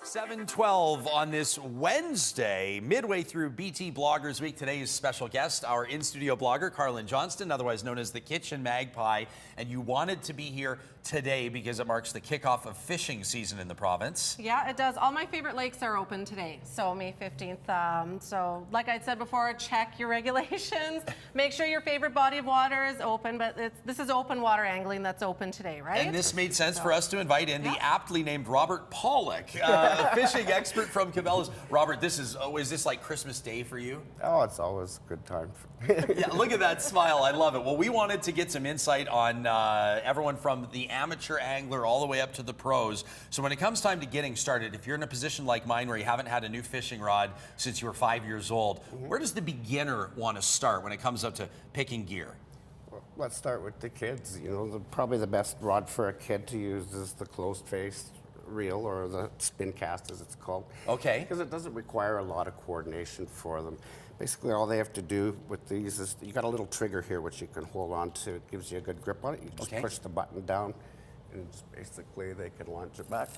$7:12 on this Wednesday, midway through BT Bloggers Week. Today's special guest, our in-studio blogger, Carlin Johnston, otherwise known as the Kitchen Magpie. And you wanted to be here today because it marks the kickoff of fishing season in the province. Yeah, it does. All my favorite lakes are open today, so May 15th. So like I said before, check your regulations. Make sure your favorite body of water is open, but this is open water angling that's open today, right? And this made sense for us to invite in the aptly named Robert Pollock, a fishing expert from Cabela's. Robert, is this like Christmas Day for you? Oh, it's always a good time. Yeah, look at that smile. I love it. Well, we wanted to get some insight on everyone from the amateur angler all the way up to the pros. So when it comes time to getting started, if you're in a position like mine where you haven't had a new fishing rod since you were 5 years old, where does the beginner want to start when it comes up to picking gear? Well, let's start with the kids. You know, probably the best rod for a kid to use is the closed-face reel, or the spin cast as it's called. Okay. Because it doesn't require a lot of coordination for them. Basically, all they have to do with these is, you got a little trigger here which you can hold on to. It gives you a good grip on it. You just push the button down, and just basically they can launch it back,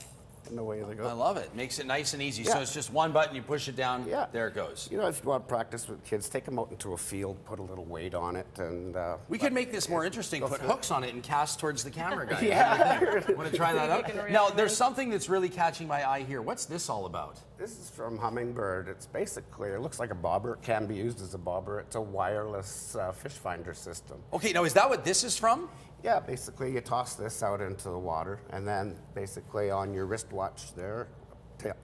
and away they go. I love it. Makes it nice and easy. Yeah. So it's just one button, you push it down, there it goes. You know, if you want to practice with kids, take them out into a field, put a little weight on it, and... we could make this more interesting. Put hooks on it and cast towards the camera guy. Yeah. Want to try that out? Now, there's something that's really catching my eye here. What's this all about? This is from Hummingbird. It's basically, it looks like a bobber. It can be used as a bobber. It's a wireless fish finder system. Okay, now is that what this is from? Yeah, basically you toss this out into the water, and then basically on your wristwatch there,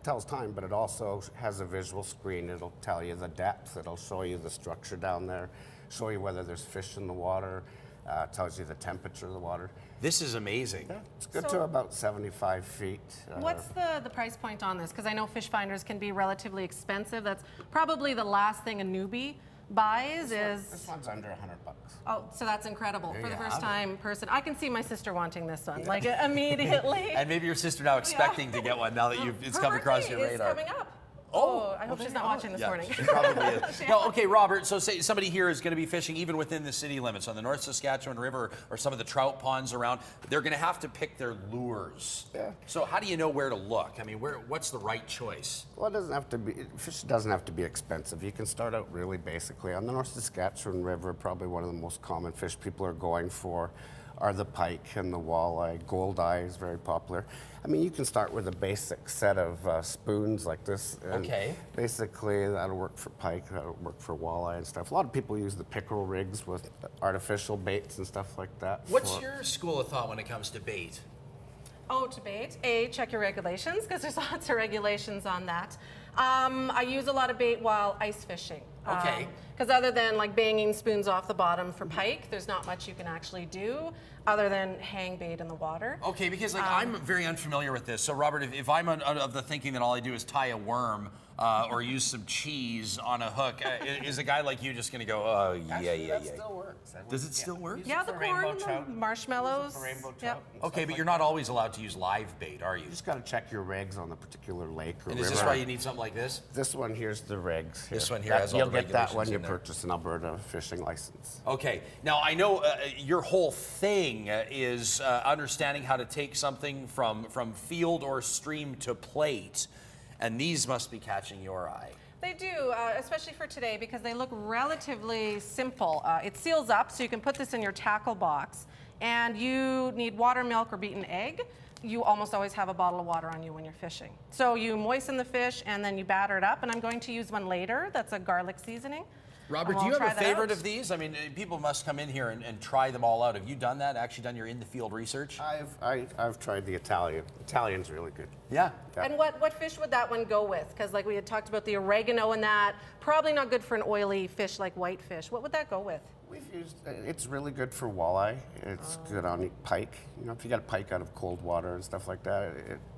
tells time, but it also has a visual screen. It'll tell you the depth. It'll show you the structure down there, show you whether there's fish in the water, tells you the temperature of the water. This is amazing. Yeah, it's good to about 75 feet. What's the price point on this? Because I know fish finders can be relatively expensive. That's probably the last thing a newbie buys. This one's under $100. Oh, so that's incredible for the first time person. I can see my sister wanting this one, like immediately. And maybe your sister now expecting to get one now that it's come across your radar. It's coming up. Oh, I hope she's not watching this morning. She probably is. No, okay, Robert, so say somebody here is going to be fishing even within the city limits on the North Saskatchewan River or some of the trout ponds around. They're going to have to pick their lures. Yeah. So how do you know where to look? I mean, what's the right choice? Well, it doesn't have to be, fish doesn't have to be expensive. You can start out really basically. On the North Saskatchewan River, probably one of the most common fish people are going for are the pike and the walleye. Goldeye is very popular. I mean, you can start with a basic set of spoons like this. And basically, that'll work for pike, that'll work for walleye and stuff. A lot of people use the pickerel rigs with artificial baits and stuff like that. What's your school of thought when it comes to bait? Oh, to bait. Check your regulations, because there's lots of regulations on that. I use a lot of bait while ice fishing. Okay. Because other than like banging spoons off the bottom for pike, there's not much you can actually do other than hang bait in the water. Okay, because like I'm very unfamiliar with this. So Robert, if I'm of the thinking that all I do is tie a worm or use some cheese on a hook, is a guy like you just going to go, oh, That still works. Does it still work? Yeah, the corn and the marshmallows. Yep. Okay, but you're not always allowed to use live bait, are you? You just got to check your regs on the particular lake or And river. is this why you need something like this? This one here's the regs. This one here has all the You'll get that when regulations you in there. purchase an Alberta fishing license. Okay, now I know your whole thing is understanding how to take something from field or stream to plate, and these must be catching your eye. They do, especially for today, because they look relatively simple. It seals up, so you can put this in your tackle box, and you need water, milk, or beaten egg. You almost always have a bottle of water on you when you're fishing. So you moisten the fish, and then you batter it up, and I'm going to use one later. That's a garlic seasoning. Robert, do you have a favorite of these? I mean, people must come in here and try them all out. Have you done that? Actually done your in-the-field research? I've tried the Italian. Italian's really good. Yeah. And what fish would that one go with? Because like we had talked about the oregano and that, probably not good for an oily fish like whitefish. What would that go with? We've used, it's really good for walleye. It's good on pike. You know, if you got a pike out of cold water and stuff like that,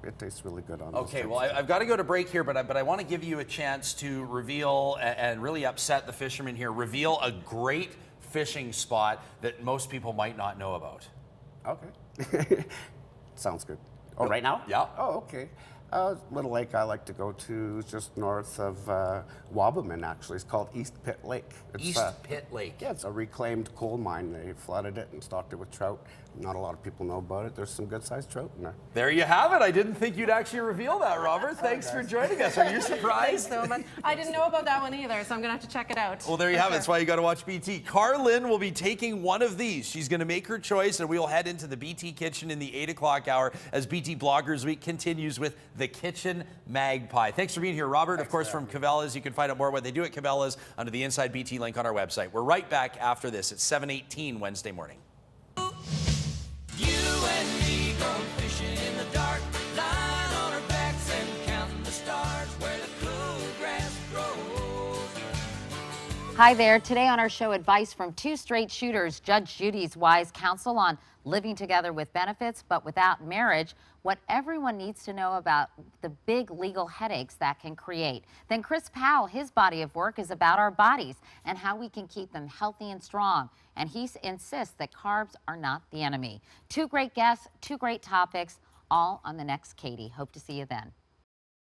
it tastes really good on those Okay, types. well, I've got to go to break here, but I want to give you a chance to reveal and really upset the fishermen here. Reveal a great fishing spot that most people might not know about. Okay. Sounds good. Oh, right now? Yeah. Oh, okay. Little lake I like to go to is just north of Wabamun, actually. It's called East Pit Lake. It's, East Pit Lake. Yeah, it's a reclaimed coal mine. They flooded it and stocked it with trout. Not a lot of people know about it. There's some good-sized trout in there. There you have it. I didn't think you'd actually reveal that, Robert. Thanks for joining us. Are you surprised? Thanks so much. I didn't know about that one either, so I'm going to have to check it out. Well, there you have it. That's why you got to watch BT. Carlin will be taking one of these. She's going to make her choice, and we'll head into the BT kitchen in the 8 o'clock hour as BT Bloggers Week continues with the Kitchen Magpie. Thanks for being here, Robert. Of course, from Cabela's. You can find out more what they do at Cabela's under the Inside BT link on our website. We're right back after this at 7:18 Wednesday morning. You and me go fishing in the dark, lying on our backs and counting the stars where the cool grass grows. Hi there. Today on our show, advice from two straight shooters, Judge Judy's wise counsel on living together with benefits but without marriage, what everyone needs to know about the big legal headaches that can create. Then Chris Powell, his body of work is about our bodies and how we can keep them healthy and strong. And he insists that carbs are not the enemy. Two great guests, two great topics, all on the next Katie. Hope to see you then.